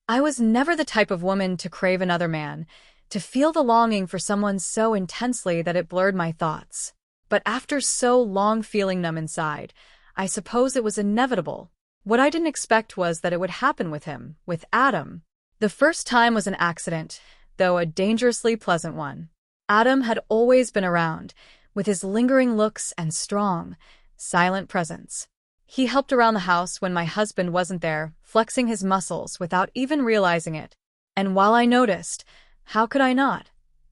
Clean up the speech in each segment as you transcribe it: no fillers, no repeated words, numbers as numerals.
I was never the type of woman to crave another man, to feel the longing for someone so intensely that it blurred my thoughts. But after so long feeling numb inside, I suppose it was inevitable. What I didn't expect was that it would happen with him, with Adam. The first time was an accident, though a dangerously pleasant one. Adam had always been around, with his lingering looks and strong, silent presence. He helped around the house when my husband wasn't there, flexing his muscles without even realizing it. And while I noticed, how could I not?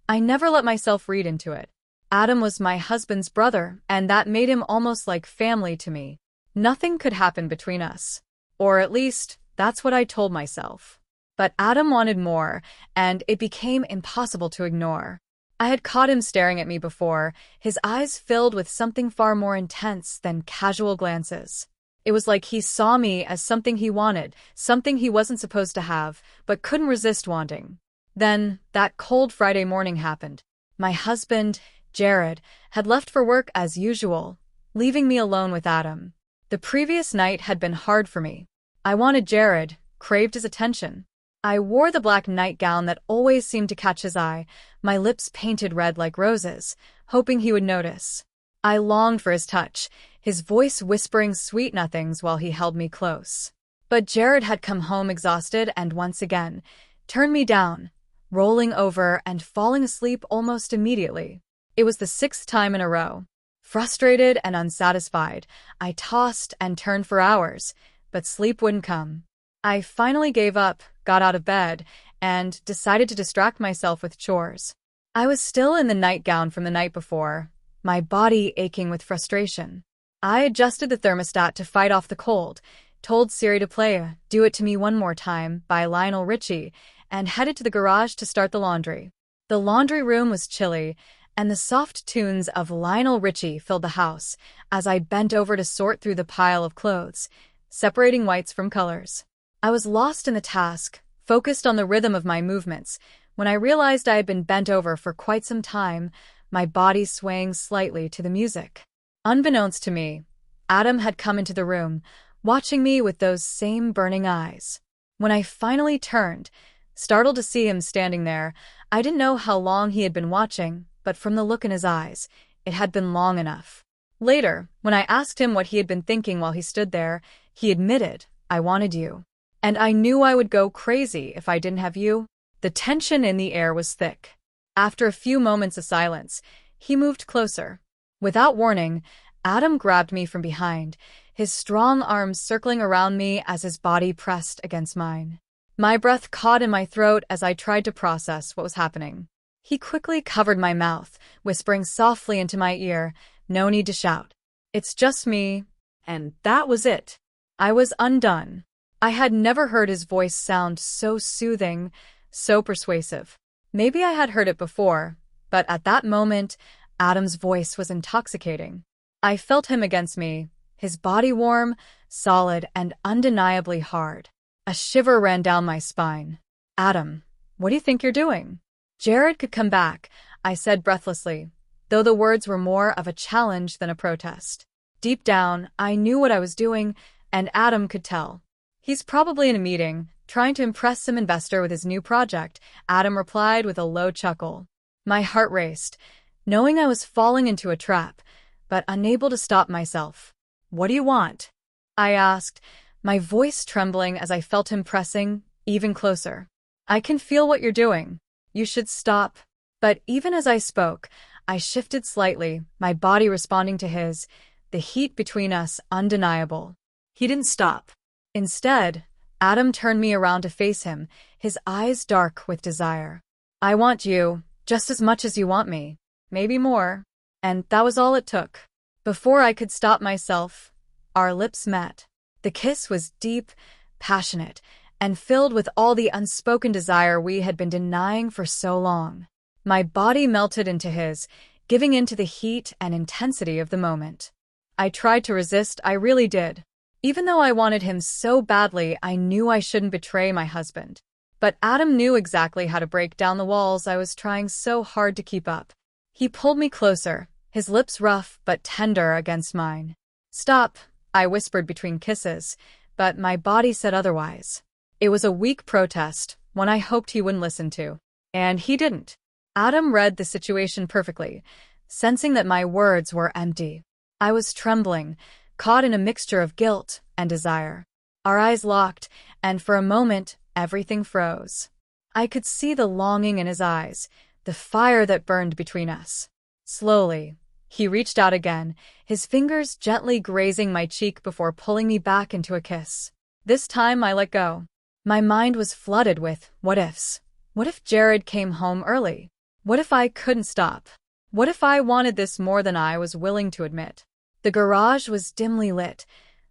I never let myself read into it. Adam was my husband's brother, and that made him almost like family to me. Nothing could happen between us. Or at least, that's what I told myself. But Adam wanted more, and it became impossible to ignore. I had caught him staring at me before, his eyes filled with something far more intense than casual glances. It was like he saw me as something he wanted, something he wasn't supposed to have, but couldn't resist wanting. Then, that cold Friday morning happened. My husband, Jared, had left for work as usual, leaving me alone with Adam. The previous night had been hard for me. I wanted Jared, craved his attention. I wore the black nightgown that always seemed to catch his eye, my lips painted red like roses, hoping he would notice. I longed for his touch, his voice whispering sweet nothings while he held me close. But Jared had come home exhausted and once again turned me down, rolling over and falling asleep almost immediately. It was the 6th time in a row. Frustrated and unsatisfied, I tossed and turned for hours, but sleep wouldn't come. I finally gave up, got out of bed, and decided to distract myself with chores. I was still in the nightgown from the night before, my body aching with frustration. I adjusted the thermostat to fight off the cold, told Siri to play "Do It to Me One More Time" by Lionel Richie, and headed to the garage to start the laundry. The laundry room was chilly, and the soft tunes of Lionel Richie filled the house as I bent over to sort through the pile of clothes, separating whites from colors. I was lost in the task, focused on the rhythm of my movements, when I realized I had been bent over for quite some time, my body swaying slightly to the music. Unbeknownst to me, Adam had come into the room, watching me with those same burning eyes. When I finally turned, startled to see him standing there, I didn't know how long he had been watching, but from the look in his eyes, it had been long enough. Later, when I asked him what he had been thinking while he stood there, he admitted, "I wanted you. And I knew I would go crazy if I didn't have you." The tension in the air was thick. After a few moments of silence, he moved closer. Without warning, Adam grabbed me from behind, his strong arms circling around me as his body pressed against mine. My breath caught in my throat as I tried to process what was happening. He quickly covered my mouth, whispering softly into my ear, "No need to shout. It's just me." And that was it. I was undone. I had never heard his voice sound so soothing, so persuasive. Maybe I had heard it before, but at that moment, Adam's voice was intoxicating. I felt him against me, his body warm, solid, and undeniably hard. A shiver ran down my spine. "Adam, what do you think you're doing?" "Jared could come back," I said breathlessly, though the words were more of a challenge than a protest. Deep down, I knew what I was doing, and Adam could tell. "He's probably in a meeting, trying to impress some investor with his new project," Adam replied with a low chuckle. My heart raced, knowing I was falling into a trap, but unable to stop myself. "What do you want?" I asked, my voice trembling as I felt him pressing even closer. "I can feel what you're doing. You should stop." But even as I spoke, I shifted slightly, my body responding to his, the heat between us undeniable. He didn't stop. Instead, Adam turned me around to face him, his eyes dark with desire. "I want you, just as much as you want me. Maybe more." And that was all it took. Before I could stop myself, our lips met. The kiss was deep, passionate, and filled with all the unspoken desire we had been denying for so long. My body melted into his, giving in to the heat and intensity of the moment. I tried to resist, I really did. Even though I wanted him so badly, I knew I shouldn't betray my husband. But Adam knew exactly how to break down the walls I was trying so hard to keep up. He pulled me closer, his lips rough but tender against mine. "Stop," I whispered between kisses, but my body said otherwise. It was a weak protest, one I hoped he wouldn't listen to. And he didn't. Adam read the situation perfectly, sensing that my words were empty. I was trembling, caught in a mixture of guilt and desire. Our eyes locked, and for a moment, everything froze. I could see the longing in his eyes, the fire that burned between us. Slowly, he reached out again, his fingers gently grazing my cheek before pulling me back into a kiss. This time I let go. My mind was flooded with what-ifs. What if Jared came home early? What if I couldn't stop? What if I wanted this more than I was willing to admit? The garage was dimly lit,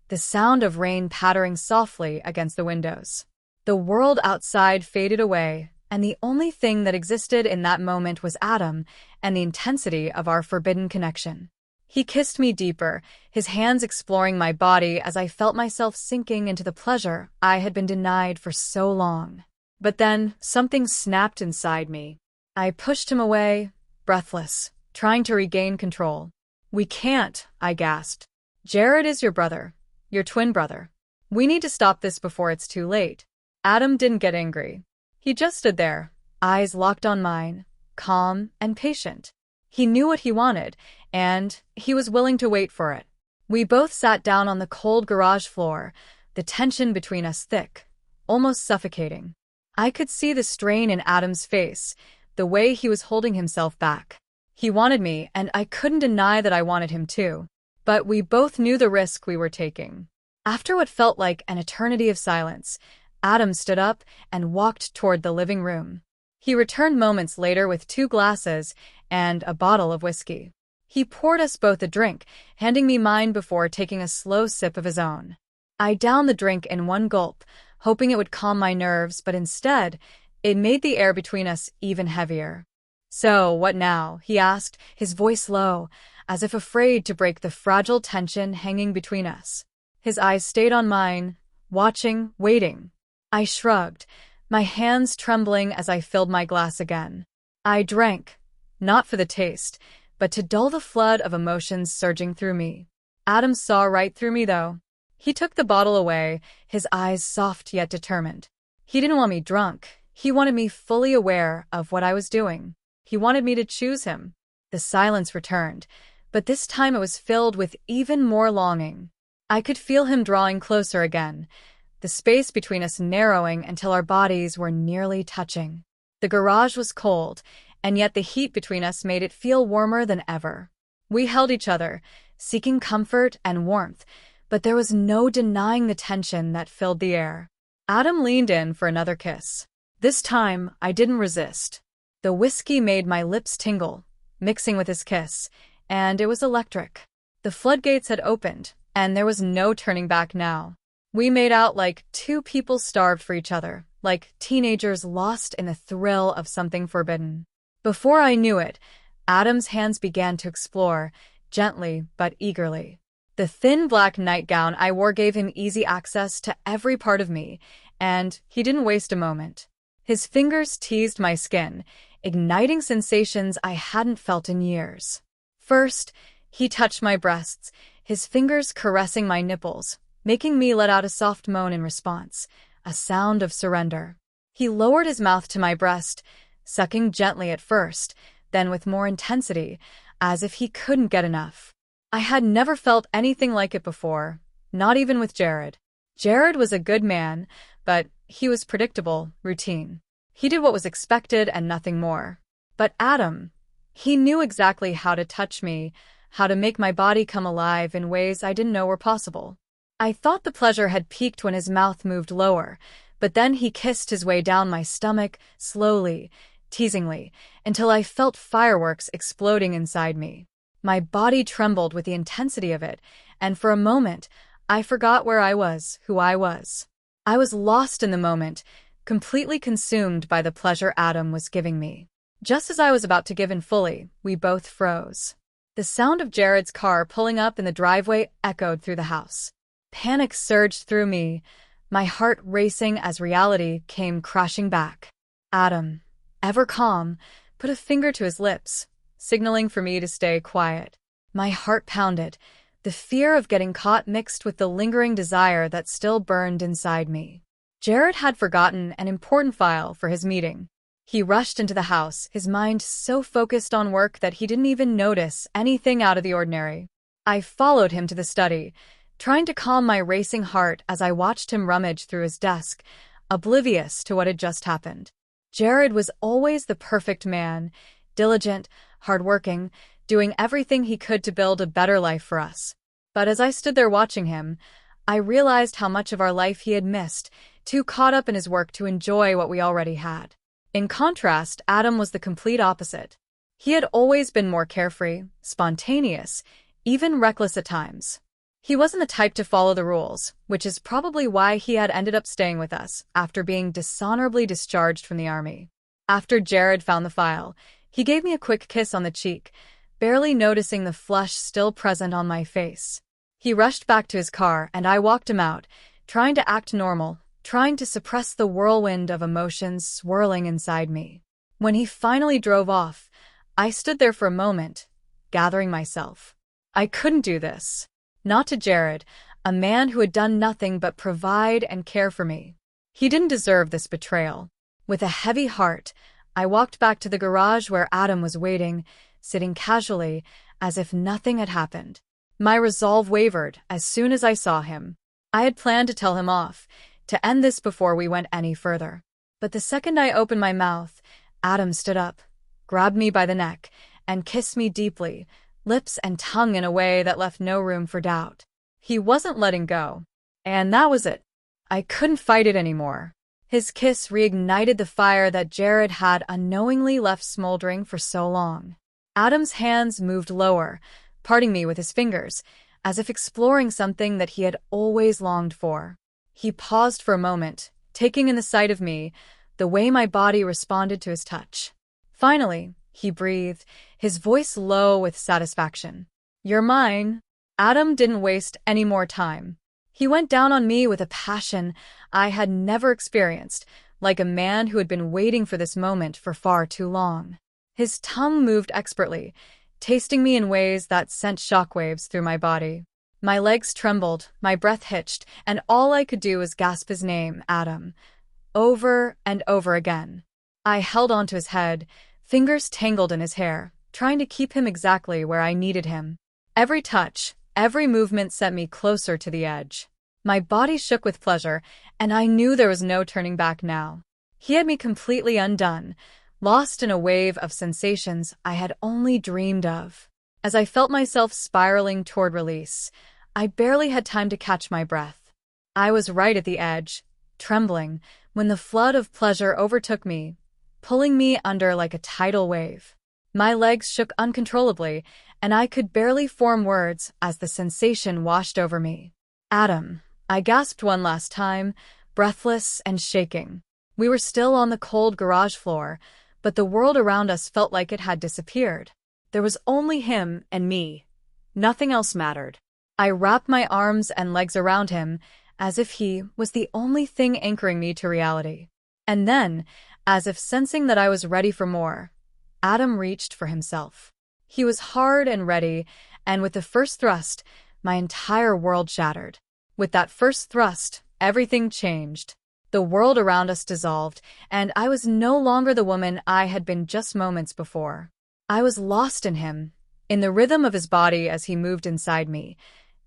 the sound of rain pattering softly against the windows. The world outside faded away, and the only thing that existed in that moment was Adam and the intensity of our forbidden connection. He kissed me deeper, his hands exploring my body as I felt myself sinking into the pleasure I had been denied for so long. But then, something snapped inside me. I pushed him away, breathless, trying to regain control. "We can't," I gasped. "Jared is your brother, your twin brother. We need to stop this before it's too late." Adam didn't get angry. He just stood there, eyes locked on mine, calm and patient. He knew what he wanted, and he was willing to wait for it. We both sat down on the cold garage floor, the tension between us thick, almost suffocating. I could see the strain in Adam's face, the way he was holding himself back. He wanted me, and I couldn't deny that I wanted him too. But we both knew the risk we were taking. After what felt like an eternity of silence, Adam stood up and walked toward the living room. He returned moments later with 2 glasses and a bottle of whiskey. He poured us both a drink, handing me mine before taking a slow sip of his own. I downed the drink in one gulp, hoping it would calm my nerves, but instead, it made the air between us even heavier. "So, what now?" he asked, his voice low, as if afraid to break the fragile tension hanging between us. His eyes stayed on mine, watching, waiting. I shrugged, my hands trembling as I filled my glass again. I drank, not for the taste, but to dull the flood of emotions surging through me. Adam saw right through me, though. He took the bottle away, his eyes soft yet determined. He didn't want me drunk. He wanted me fully aware of what I was doing. He wanted me to choose him. The silence returned, but this time it was filled with even more longing. I could feel him drawing closer again, the space between us narrowing until our bodies were nearly touching. The garage was cold, and yet the heat between us made it feel warmer than ever. We held each other, seeking comfort and warmth, but there was no denying the tension that filled the air. Adam leaned in for another kiss. This time, I didn't resist. The whiskey made my lips tingle, mixing with his kiss, and it was electric. The floodgates had opened, and there was no turning back now. We made out like 2 people starved for each other, like teenagers lost in the thrill of something forbidden. Before I knew it, Adam's hands began to explore, gently but eagerly. The thin black nightgown I wore gave him easy access to every part of me, and he didn't waste a moment. His fingers teased my skin, igniting sensations I hadn't felt in years. First, he touched my breasts, his fingers caressing my nipples, making me let out a soft moan in response, a sound of surrender. He lowered his mouth to my breast, sucking gently at first, then with more intensity, as if he couldn't get enough. I had never felt anything like it before, not even with Jared. Jared was a good man, but he was predictable, routine. He did what was expected and nothing more. But Adam, he knew exactly how to touch me, how to make my body come alive in ways I didn't know were possible. I thought the pleasure had peaked when his mouth moved lower, but then he kissed his way down my stomach, slowly, teasingly, until I felt fireworks exploding inside me. My body trembled with the intensity of it, and for a moment, I forgot where I was, who I was. I was lost in the moment, completely consumed by the pleasure Adam was giving me. Just as I was about to give in fully, we both froze. The sound of Jared's car pulling up in the driveway echoed through the house. Panic surged through me, my heart racing as reality came crashing back. Adam, ever calm, put a finger to his lips, signaling for me to stay quiet. My heart pounded, the fear of getting caught mixed with the lingering desire that still burned inside me. Jared had forgotten an important file for his meeting. He rushed into the house, his mind so focused on work that he didn't even notice anything out of the ordinary. I followed him to the study, trying to calm my racing heart as I watched him rummage through his desk, oblivious to what had just happened. Jared was always the perfect man, diligent, hardworking, doing everything he could to build a better life for us. But as I stood there watching him, I realized how much of our life he had missed, too caught up in his work to enjoy what we already had. In contrast, Adam was the complete opposite. He had always been more carefree, spontaneous, even reckless at times. He wasn't the type to follow the rules, which is probably why he had ended up staying with us after being dishonorably discharged from the army. After Jared found the file, he gave me a quick kiss on the cheek, barely noticing the flush still present on my face. He rushed back to his car, and I walked him out, trying to act normal, trying to suppress the whirlwind of emotions swirling inside me. When he finally drove off, I stood there for a moment, gathering myself. I couldn't do this. Not to Jared, a man who had done nothing but provide and care for me. He didn't deserve this betrayal. With a heavy heart, I walked back to the garage where Adam was waiting, sitting casually, as if nothing had happened. My resolve wavered as soon as I saw him. I had planned to tell him off, to end this before we went any further. But the second I opened my mouth, Adam stood up, grabbed me by the neck, and kissed me deeply, lips and tongue in a way that left no room for doubt. He wasn't letting go. And that was it. I couldn't fight it anymore. His kiss reignited the fire that Jared had unknowingly left smoldering for so long. Adam's hands moved lower, parting me with his fingers, as if exploring something that he had always longed for. He paused for a moment, taking in the sight of me, the way my body responded to his touch. Finally, he breathed, his voice low with satisfaction. "You're mine." Adam didn't waste any more time. He went down on me with a passion I had never experienced, like a man who had been waiting for this moment for far too long. His tongue moved expertly, tasting me in ways that sent shockwaves through my body. My legs trembled, my breath hitched, and all I could do was gasp his name, Adam, over and over again. I held onto his head, fingers tangled in his hair, trying to keep him exactly where I needed him. Every touch, every movement sent me closer to the edge. My body shook with pleasure, and I knew there was no turning back now. He had me completely undone, lost in a wave of sensations I had only dreamed of. As I felt myself spiraling toward release, I barely had time to catch my breath. I was right at the edge, trembling, when the flood of pleasure overtook me, pulling me under like a tidal wave. My legs shook uncontrollably, and I could barely form words as the sensation washed over me. "Adam," I gasped one last time, breathless and shaking. We were still on the cold garage floor, but the world around us felt like it had disappeared. There was only him and me. Nothing else mattered. I wrapped my arms and legs around him, as if he was the only thing anchoring me to reality. And then, as if sensing that I was ready for more, Adam reached for himself. He was hard and ready, and with the first thrust, my entire world shattered. With that first thrust, everything changed. The world around us dissolved, and I was no longer the woman I had been just moments before. I was lost in him, in the rhythm of his body as he moved inside me,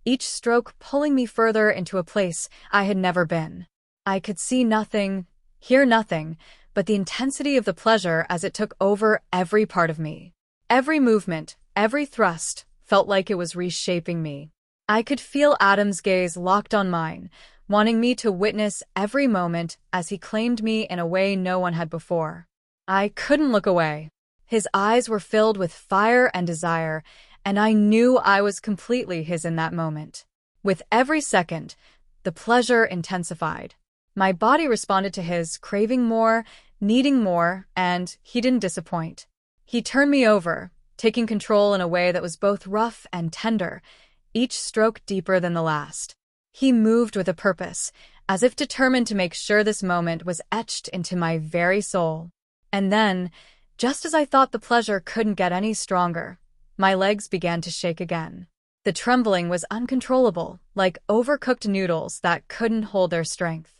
each stroke pulling me further into a place I had never been. I could see nothing, hear nothing, but the intensity of the pleasure as it took over every part of me. Every movement, every thrust, felt like it was reshaping me. I could feel Adam's gaze locked on mine, wanting me to witness every moment as he claimed me in a way no one had before. I couldn't look away. His eyes were filled with fire and desire, and I knew I was completely his in that moment. With every second, the pleasure intensified. My body responded to his, craving more, needing more, and he didn't disappoint. He turned me over, taking control in a way that was both rough and tender, each stroke deeper than the last. He moved with a purpose, as if determined to make sure this moment was etched into my very soul. And then, just as I thought the pleasure couldn't get any stronger, my legs began to shake again. The trembling was uncontrollable, like overcooked noodles that couldn't hold their strength.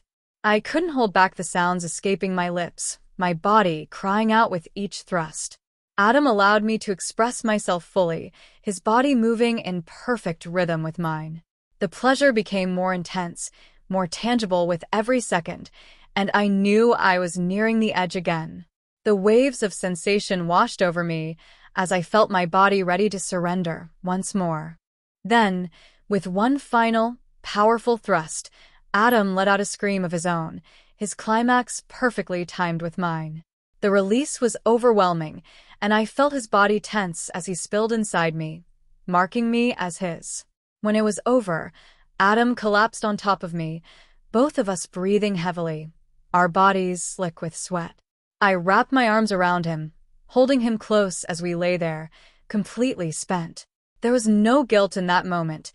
I couldn't hold back the sounds escaping my lips, my body crying out with each thrust. Adam allowed me to express myself fully, his body moving in perfect rhythm with mine. The pleasure became more intense, more tangible with every second, and I knew I was nearing the edge again. The waves of sensation washed over me as I felt my body ready to surrender once more. Then, with one final, powerful thrust, Adam let out a scream of his own, his climax perfectly timed with mine. The release was overwhelming, and I felt his body tense as he spilled inside me, marking me as his. When it was over, Adam collapsed on top of me, both of us breathing heavily, our bodies slick with sweat. I wrapped my arms around him, holding him close as we lay there, completely spent. There was no guilt in that moment,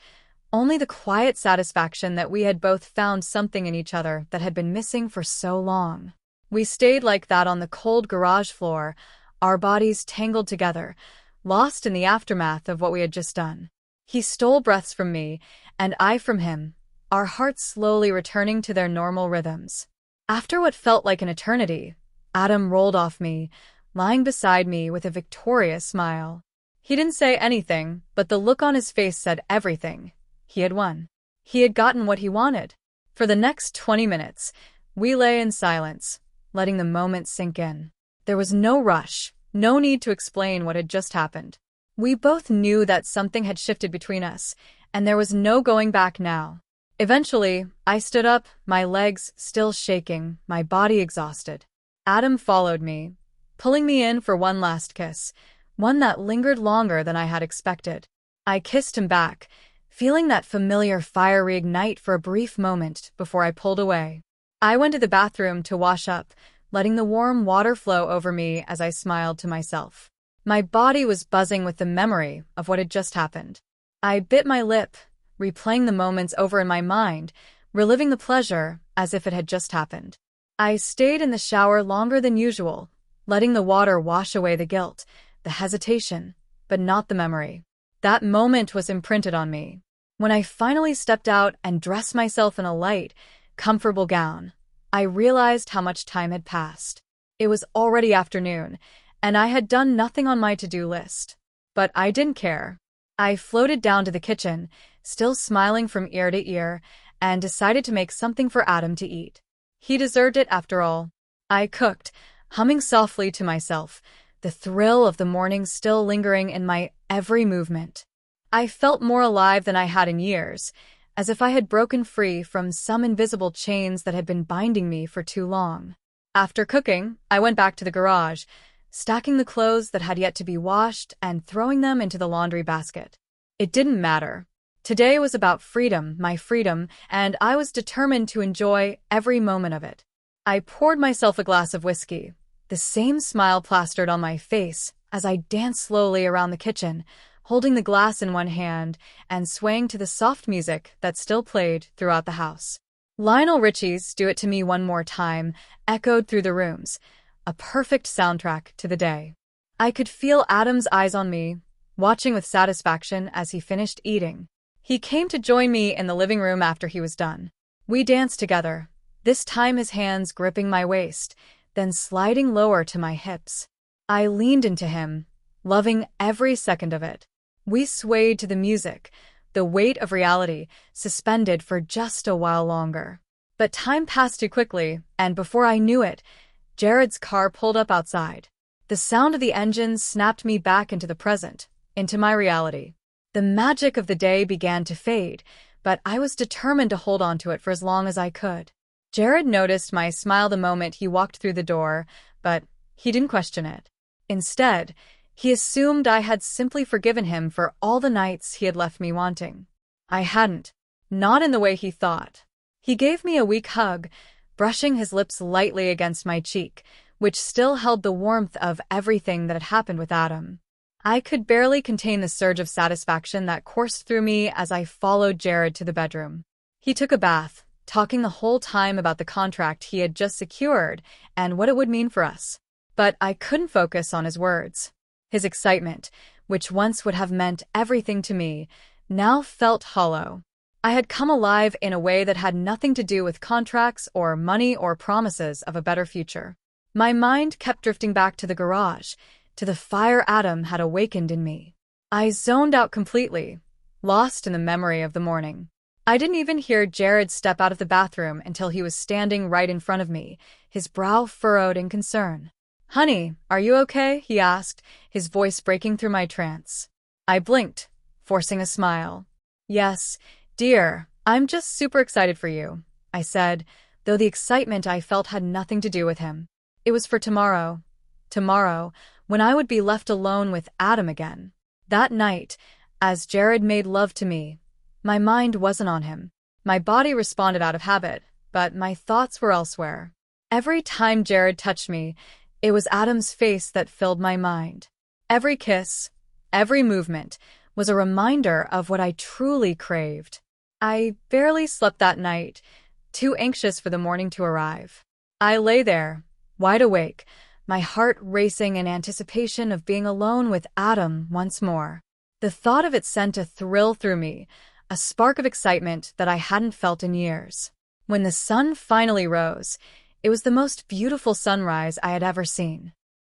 only the quiet satisfaction that we had both found something in each other that had been missing for so long. We stayed like that on the cold garage floor, our bodies tangled together, lost in the aftermath of what we had just done. He stole breaths from me, and I from him, our hearts slowly returning to their normal rhythms. After what felt like an eternity, Adam rolled off me, lying beside me with a victorious smile. He didn't say anything, but the look on his face said everything. He had won. He had gotten what he wanted. For the next 20 minutes, we lay in silence, letting the moment sink in. There was no rush, no need to explain what had just happened. We both knew that something had shifted between us, and there was no going back now. Eventually, I stood up, my legs still shaking, my body exhausted. Adam followed me, pulling me in for one last kiss, one that lingered longer than I had expected. I kissed him back, feeling that familiar fire reignite for a brief moment before I pulled away. I went to the bathroom to wash up, letting the warm water flow over me as I smiled to myself. My body was buzzing with the memory of what had just happened. I bit my lip, replaying the moments over in my mind, reliving the pleasure as if it had just happened. I stayed in the shower longer than usual, letting the water wash away the guilt, the hesitation, but not the memory. That moment was imprinted on me. When I finally stepped out and dressed myself in a light, comfortable gown, I realized how much time had passed. It was already afternoon, and I had done nothing on my to-do list. But I didn't care. I floated down to the kitchen, still smiling from ear to ear, and decided to make something for Adam to eat. He deserved it after all. I cooked, humming softly to myself, the thrill of the morning still lingering in my every movement. I felt more alive than I had in years, as if I had broken free from some invisible chains that had been binding me for too long. After cooking, I went back to the garage, stacking the clothes that had yet to be washed and throwing them into the laundry basket. It didn't matter. Today was about freedom, my freedom, and I was determined to enjoy every moment of it. I poured myself a glass of whiskey, the same smile plastered on my face as I danced slowly around the kitchen, holding the glass in one hand and swaying to the soft music that still played throughout the house. Lionel Richie's "Do It To Me One More Time" echoed through the rooms, a perfect soundtrack to the day. I could feel Adam's eyes on me, watching with satisfaction as he finished eating. He came to join me in the living room after he was done. We danced together, this time his hands gripping my waist, then sliding lower to my hips. I leaned into him, loving every second of it. We swayed to the music, the weight of reality suspended for just a while longer. But time passed too quickly, and before I knew it, Jared's car pulled up outside. The sound of the engine snapped me back into the present, into my reality. The magic of the day began to fade, but I was determined to hold on to it for as long as I could. Jared noticed my smile the moment he walked through the door, but he didn't question it. Instead, he assumed I had simply forgiven him for all the nights he had left me wanting. I hadn't. Not in the way he thought. He gave me a weak hug, brushing his lips lightly against my cheek, which still held the warmth of everything that had happened with Adam. I could barely contain the surge of satisfaction that coursed through me as I followed Jared to the bedroom. He took a bath, talking the whole time about the contract he had just secured and what it would mean for us. But I couldn't focus on his words. His excitement, which once would have meant everything to me, now felt hollow. I had come alive in a way that had nothing to do with contracts or money or promises of a better future. My mind kept drifting back to the garage, to the fire Adam had awakened in me. I zoned out completely, lost in the memory of the morning. I didn't even hear Jared step out of the bathroom until he was standing right in front of me, his brow furrowed in concern. "Honey, are you okay?" he asked, his voice breaking through my trance. I blinked, forcing a smile. "Yes, dear, I'm just super excited for you," I said, though the excitement I felt had nothing to do with him. It was for tomorrow. Tomorrow, when I would be left alone with Adam again. That night, as Jared made love to me, my mind wasn't on him. My body responded out of habit, but my thoughts were elsewhere. Every time Jared touched me, it was Adam's face that filled my mind. Every kiss, every movement, was a reminder of what I truly craved. I barely slept that night, too anxious for the morning to arrive. I lay there, wide awake, my heart racing in anticipation of being alone with Adam once more. The thought of it sent a thrill through me, a spark of excitement that I hadn't felt in years. When the sun finally rose, it was the most beautiful sunrise I had ever seen.